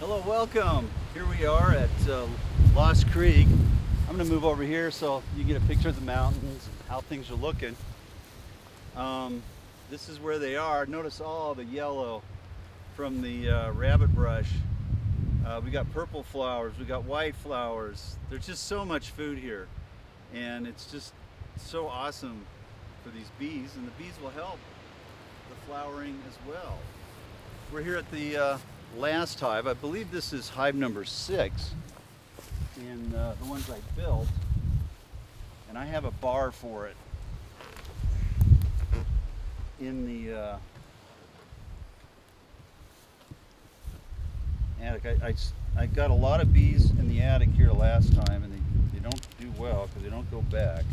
Hello, welcome. Here we are at Lost Creek. I'm going to move over here so you get a picture of the mountains and how things are looking. This is where they are. Notice all the yellow from the rabbit brush. We got purple flowers, we got white flowers. There's just so much food here, and it's just so awesome for these bees, and the bees will help the flowering as well. We're here at the last hive. I believe this is hive number 6 in the ones I built, and I have a bar for it in the attic. I got a lot of bees in the attic here last time, and they don't do well because they don't go back,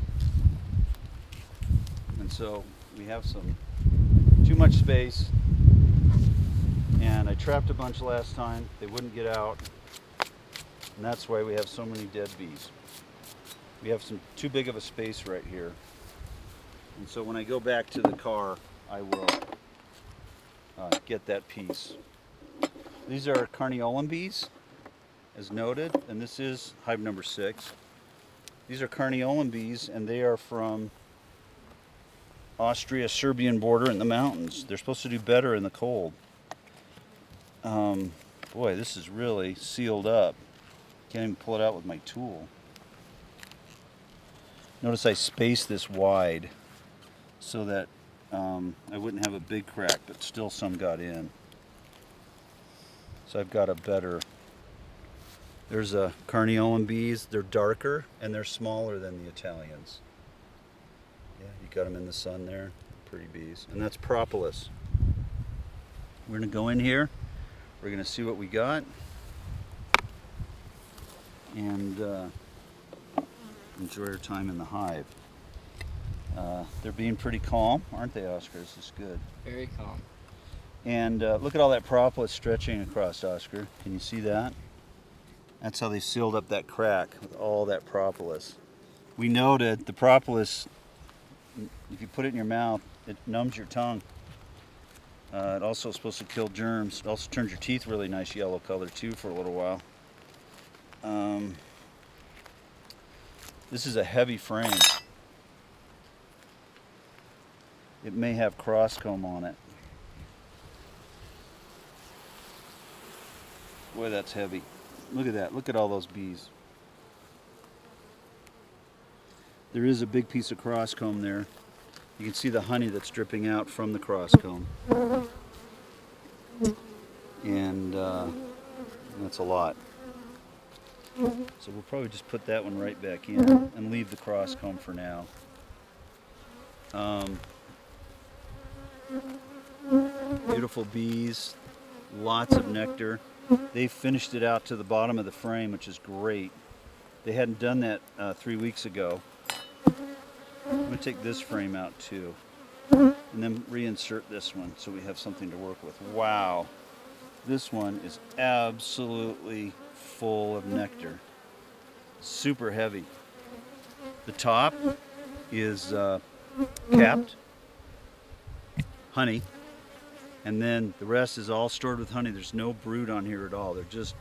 and so we have too much space. And I trapped a bunch last time. They wouldn't get out, and that's why we have so many dead bees. We have too big of a space right here, and so when I go back to the car, I will get that piece. These are carniolan bees, as noted, and this is hive number 6. These are carniolan bees, and they are from Austria-Serbian border in the mountains. They're supposed to do better in the cold. Boy, this is really sealed up. Can't even pull it out with my tool. Notice I spaced this wide so that I wouldn't have a big crack, but still some got in. So I've got a better. There's a carniolan bees. They're darker and they're smaller than the Italians. Yeah, you got them in the sun there. Pretty bees. And that's propolis. We're going to go in here. We're going to see what we got, and enjoy our time in the hive. They're being pretty calm, aren't they, Oscar? This is good. Very calm. And look at all that propolis stretching across, Oscar. Can you see that? That's how they sealed up that crack with all that propolis. We noted the propolis, if you put it in your mouth, it numbs your tongue. It also is supposed to kill germs. It also turns your teeth really nice yellow color too for a little while. This is a heavy frame. It may have crosscomb on it. Boy, that's heavy. Look at that. Look at all those bees. There is a big piece of crosscomb there. You can see the honey that's dripping out from the crosscomb. And that's a lot. So we'll probably just put that one right back in and leave the crosscomb for now. Beautiful bees, lots of nectar. They finished it out to the bottom of the frame, which is great. They hadn't done that 3 weeks ago. I'm going to take this frame out too, and then reinsert this one so we have something to work with. Wow, this one is absolutely full of nectar. Super heavy. The top is capped honey, and then the rest is all stored with honey. There's no brood on here at all. They're just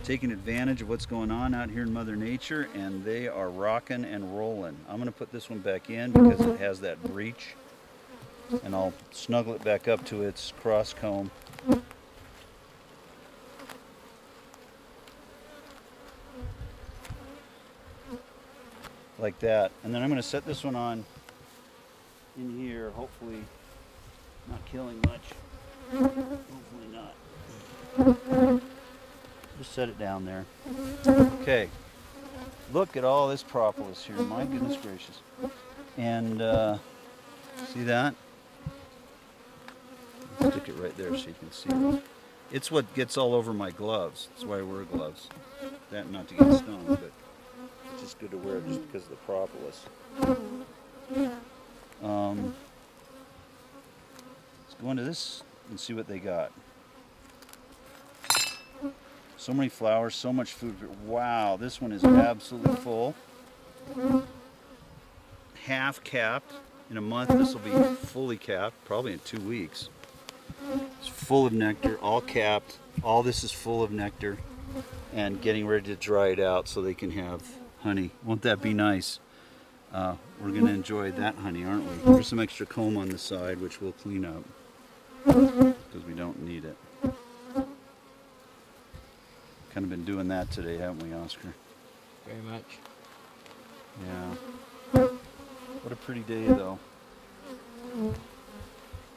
taking advantage of what's going on out here in Mother Nature, and they are rocking and rolling. I'm going to put this one back in because it has that breach, and I'll snuggle it back up to its cross comb. Like that. And then I'm going to set this one on in here, hopefully not killing much. Hopefully not. Just set it down there. Okay. Look at all this propolis here. My goodness gracious. And see that? Stick it right there so you can see it. It's what gets all over my gloves. That's why I wear gloves. That not to get stung, but it's just good to wear just because of the propolis. Let's go into this and see what they got. So many flowers, so much food. Wow, this one is absolutely full. Half capped. In a month, this will be fully capped, probably in 2 weeks. It's full of nectar, all capped. All this is full of nectar and getting ready to dry it out so they can have honey. Won't that be nice? We're going to enjoy that honey, aren't we? There's some extra comb on the side, which we'll clean up because we don't need it. Kind of been doing that today, haven't we, Oscar? Very much. Yeah. What a pretty day, though.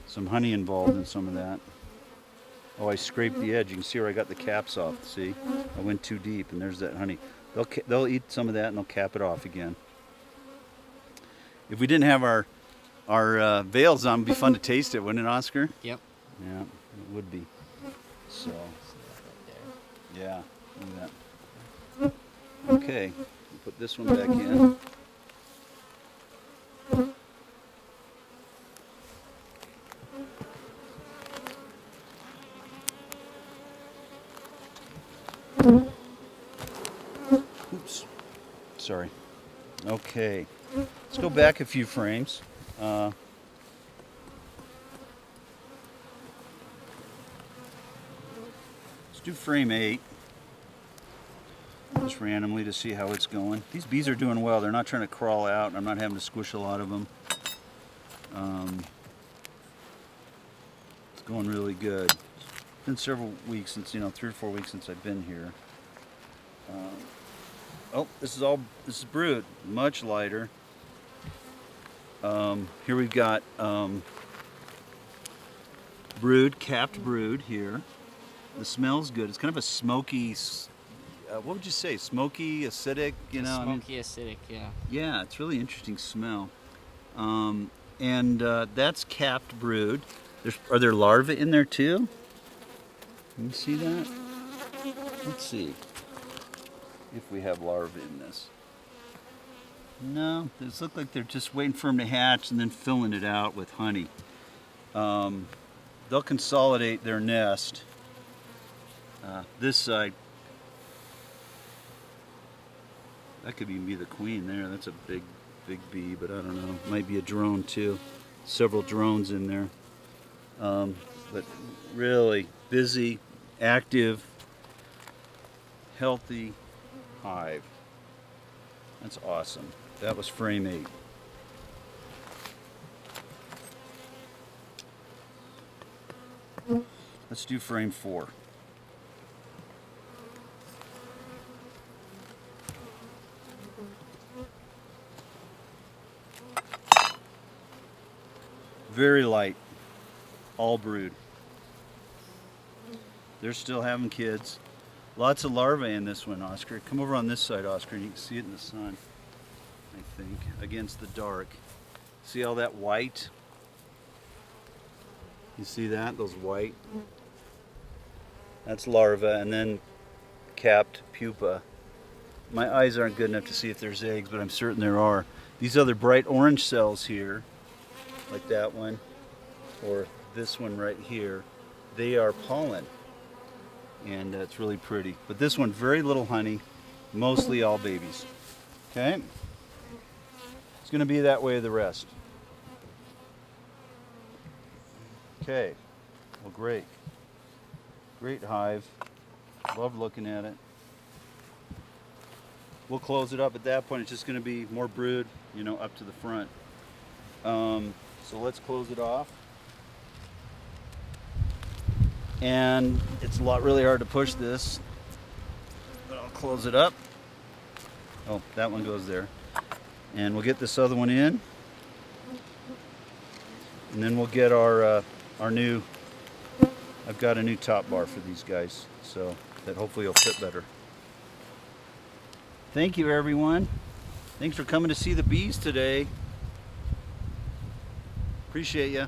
Some honey involved in some of that. Oh, I scraped the edge. You can see where I got the caps off. See? I went too deep, and there's that honey. They'll eat some of that, and they'll cap it off again. If we didn't have our veils on, it'd be fun to taste it, wouldn't it, Oscar? Yep. Yeah, it would be. So, yeah, look at that. Okay, we'll put this one back in. Oops, sorry. Okay, let's go back a few frames. Let's do frame 8, just randomly to see how it's going. These bees are doing well. They're not trying to crawl out. I'm not having to squish a lot of them. It's going really good. It's been several weeks since, 3 or 4 weeks since I've been here. Oh, this is brood, much lighter. Here we've got brood, capped brood here. The smell's good. It's kind of a smoky, what would you say? Smoky, acidic, Smoky, acidic, yeah. Yeah, it's really interesting smell. That's capped brood. Are there larvae in there too? Can you see that? Let's see if we have larvae in this. No, these look like they're just waiting for them to hatch and then filling it out with honey. They'll consolidate their nest. This side, that could even be the queen there. That's a big bee, but I don't know. Might be a drone too. Several drones in there. But really busy, active, healthy hive. That's awesome. That was frame 8. Let's do frame 4. Very light, all brood. They're still having kids. Lots of larvae in this one, Oscar. Come over on this side, Oscar, and you can see it in the sun, I think, against the dark. See all that white? You see that? Those white? That's larva, and then capped pupa. My eyes aren't good enough to see if there's eggs, but I'm certain there are. These other bright orange cells here, like that one, or this one right here, they are pollen. And it's really pretty. But this one, very little honey, mostly all babies. Okay? It's going to be that way the rest. Okay. Well, great. Great hive. Love looking at it. We'll close it up at that point. It's just going to be more brood, up to the front. So let's close it off. And it's really hard to push this, but I'll close it up. Oh, that one goes there. And we'll get this other one in. And then we'll get our new, I've got a new top bar for these guys, so that hopefully will fit better. Thank you, everyone. Thanks for coming to see the bees today. Appreciate you.